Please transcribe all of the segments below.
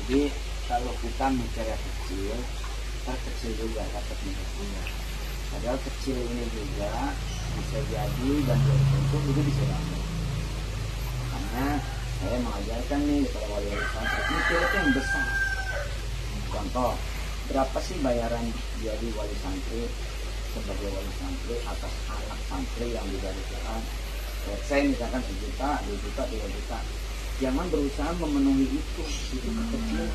Jadi kalau kita mikirnya kecil, terkecil juga dapatnya. Padahal kecil ini juga bisa jadi dan belum tentu itu bisa dapat. Karena saya mengajarkan nih kepada wali-wali santri mikir itu yang besar. Contoh, berapa sih bayaran jadi wali santri sebagai wali santri atas anak santri yang diberi Quran? Saya misalkan 1 juta, 2 juta, 3 juta. Jangan berusaha memenuhi itu kekecilan.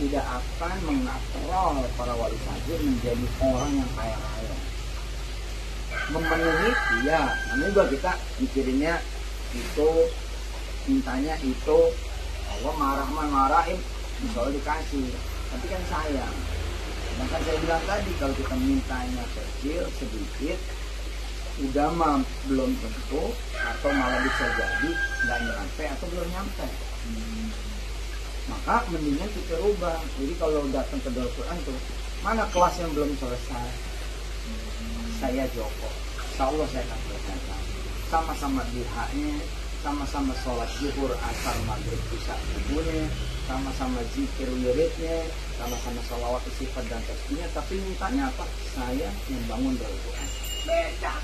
Tidak akan mengatrol para wali santri menjadi orang yang kaya raya. Memenuhi, iya. Namanya juga kita mikirinnya itu, mintanya itu, Allah marahin, misalnya dikasih. Tapi kan sayang. Maka saya bilang tadi kalau kita mintanya kecil, sedikit, udah mah belum tentu atau malah bisa jadi nggak nyampe atau belum nyampe. Maka mendingan kita rubah. Jadi kalau datang ke Darul Quran tuh, mana kelas yang belum selesai, saya Joko, insya Allah saya akan selesaikan. Sama-sama duhanya, sama-sama sholat zuhur, asar, maghrib, isya, subuhnya, sama-sama zikir wiridnya, sama-sama sholawat, sifat dan tasbihnya. Tapi mintanya apa? Saya yang bangun Darul Quran. Beda.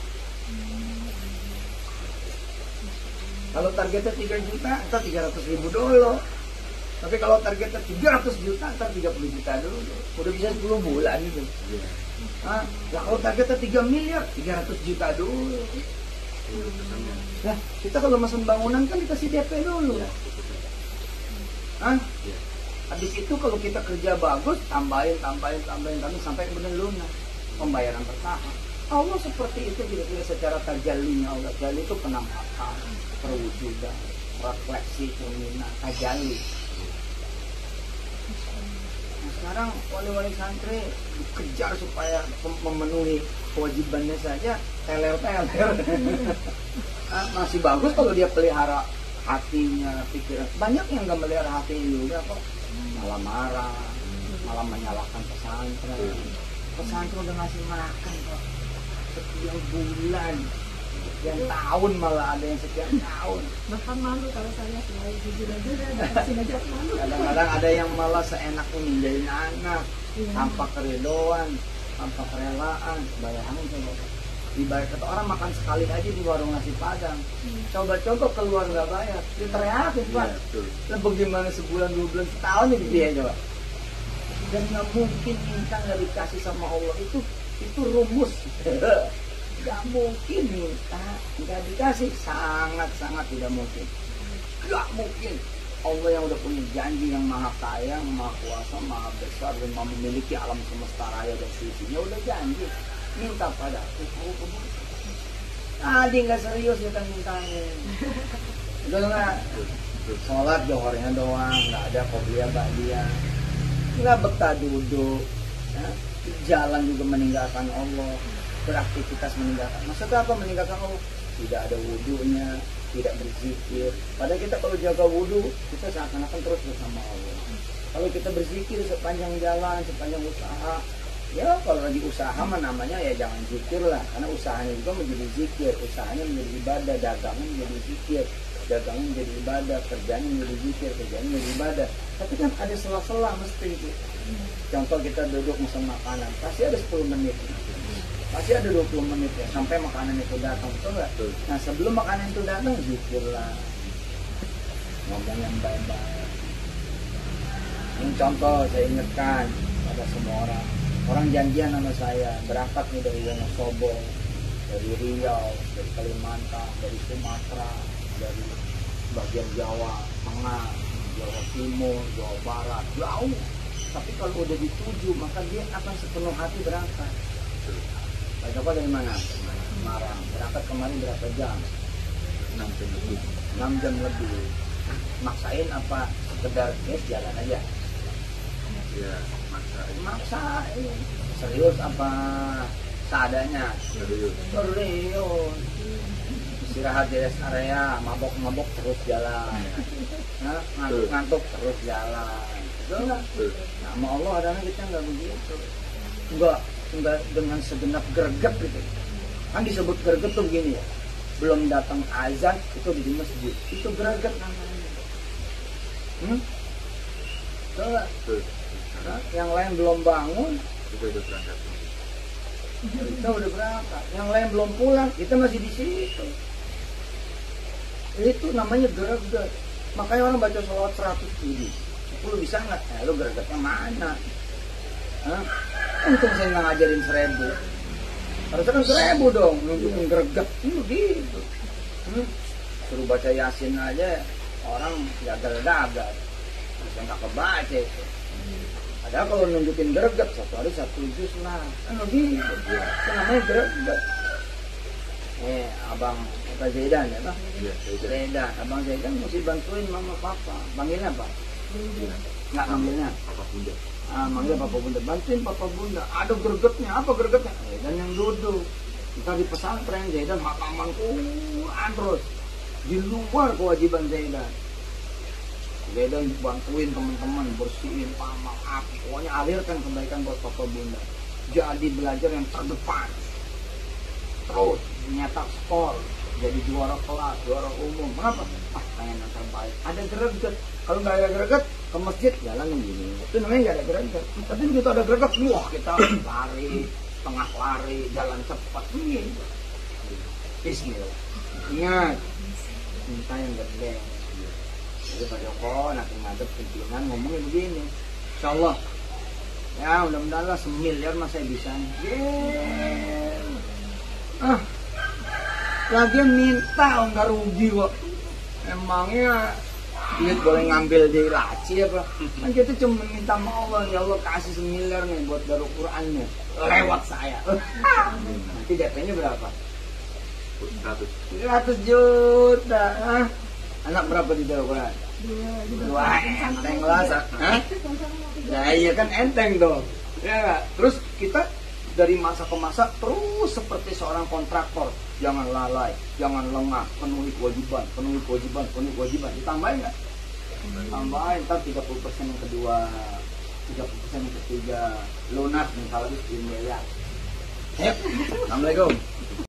Kalau targetnya 3 juta, ntar 300.000 dulu. Tapi kalau targetnya 300 juta, ntar 30 juta dulu. Udah bisa 10 bulan gitu. Nah, kalau targetnya 3 miliar, 300 juta dulu. Nah, kita kalau mesen bangunan kan dikasih DP dulu. Habis itu kalau kita kerja bagus, tambahin sampai benar lunas. Pembayaran bertahap. Allah seperti itu kira-kira secara tajallinya Allah. Tajalli itu penampakan, perwujudan, refleksi, cerminan, tajalli. Nah, sekarang wali-wali santri dikejar supaya memenuhi kewajibannya saja teler-teler. Masih bagus kalau dia pelihara hatinya, pikiran. Banyak yang nggak melihara hatinya juga kok. Malah marah, malah menyalahkan pesantren. Pesantren udah ngasih makan kok sekian bulan, sekian tahun, malah ada yang sekian tahun. Bahkan malu kalau saya selalu jujur kasih ngajak malu. Kadang-kadang ada yang malah seenaknya minjain anak, tanpa keridoan, tanpa kerelaan. Bayangin coba, dibayar kata orang makan sekali aja di warung nasi padang. Coba-coba keluar nggak bayar, diteriakin Pak. Lah bagaimana sebulan, 2 bulan, setahun ini dia coba. Dan nggak mungkin minta nggak dikasih sama Allah, itu rumus. Nggak mungkin minta nggak dikasih, sangat tidak mungkin. Nggak mungkin. Allah yang udah punya janji, yang maha kaya, maha kuasa, maha besar, dan memiliki alam semesta raya dan seisinya, udah janji minta pada aku. Tadi nggak serius kita mintanya. Udah nggak sholat johornya doang, nggak ada qobliyah ba'diyah, nggak betah duduk, ya. Jalan juga meninggalkan Allah, beraktivitas meninggalkan. Maksudnya apa meninggalkan Allah? Tidak ada wudunya, tidak berzikir. Padahal kita kalau jaga wudu, kita seakan-akan terus bersama Allah. Kalau kita berzikir sepanjang jalan, sepanjang usaha, ya kalau lagi usaha mah namanya ya jangan zikir lah, karena usahanya juga menjadi zikir, usahanya menjadi ibadah, dagangnya menjadi zikir, dagangnya menjadi ibadah, kerjanya menjadi zikir, kerjanya menjadi ibadah. Tapi kan ada sela-sela mesti itu. Contoh kita duduk mesen makanan, pasti ada 10 menit, pasti ada 20 menit ya sampai makanan itu datang, betul nggak? Nah sebelum makanan itu datang zikirlah, ngomong yang baik-baik. Ini contoh saya ingatkan pada semua orang janjian sama saya berangkat nih dari Wonosobo, dari Riau, dari Kalimantan, dari Sumatera, dari bagian Jawa Tengah, Jawa Timur, Jawa Barat, jauh. Tapi kalau udah dituju, maka dia akan sepenuh hati berangkat. Pak Joko dari mana? Semarang. Berangkat kemarin berapa jam? 6 jam lebih. 6 jam lebih. Maksain apa? Sekedar jalan aja? Ya, Maksain. Serius apa? Seadanya? Serius. Istirahat di rest area, mabok-mabok terus jalan. Ngantuk-ngantuk terus jalan. Betul nggak? Nah, sama Allah adanya kita nggak begitu. Enggak dengan segenap greget gitu. Kan disebut greget tuh begini ya. Belum datang azan itu di masjid. Itu greget namanya. Betul nggak? Betul. Nah, yang lain belum bangun, Kita udah berangkat. kita udah berangkat. Yang lain belum pulang, kita masih di situ. Itu namanya greget. Makanya orang baca sholawat 100 ribu. 10 bisa nggak? Lu gregetnya mana? Hah? Untung saya nggak ngajarin 1000. Harusnya kan 1000 dong, nunjukin greget. Gitu. Suruh baca Yasin aja, orang gagal-gagal. Saya nggak kebaca itu. Padahal kalau nunjukin greget, satu hari 1 juz lah. Kan begitu. Itu namanya greget. Abang Zaidan ya Pak? Iya, Zaidan. Abang Zaidan mesti bantuin mama papa. Panggilnya apa? Nggak manggilnya. Papa Bunda. Manggil papa bunda. Bantuin papa bunda. Ada gregetnya. Apa gregetnya? Zaidan yang duduk. Kita di pesantren Zaidan hakaman Quran terus. Di luar kewajiban Zaidan. Zaidan bantuin teman-teman bersihin paman api. Pokoknya alirkan kebaikan buat papa bunda. Jadi belajar yang terdepan. Terus nyetak skor. Jadi juara kelas, juara umum. Kenapa? Pengen yang terbaik. Ada greget. Kalau nggak ada greget, ke masjid jalan yang gini. Itu namanya nggak ada greget. Tapi begitu ada greget, wah kita lari, tengah lari, jalan cepat. Gitu. Bismillah. Ingat, minta yang gede. Jadi Pak Joko nanti ngadep pimpinan ngomongnya begini. Insya Allah, ya mudah-mudahan lah 1 miliar mas saya bisa. Lagi minta nggak rugi kok. Emangnya duit boleh ngambil di laci apa? Kan kita cuma minta sama Allah, ya Allah kasih 1 miliar nih buat Darul Qurannya. Lewat saya. Nanti DP-nya berapa? 100 juta. Anak berapa di Darul Quran? 2. Enteng lah. Ya iya kan enteng dong. Ya gak? Terus kita dari masa ke masa terus seperti seorang kontraktor. Jangan lalai, jangan lengah, penuhi kewajiban, penuhi kewajiban, penuhi kewajiban. Ditambahin nggak? Tambahin, ntar 30% yang kedua, 30% yang ketiga, lunas nih kalau 10 miliar. Assalamualaikum.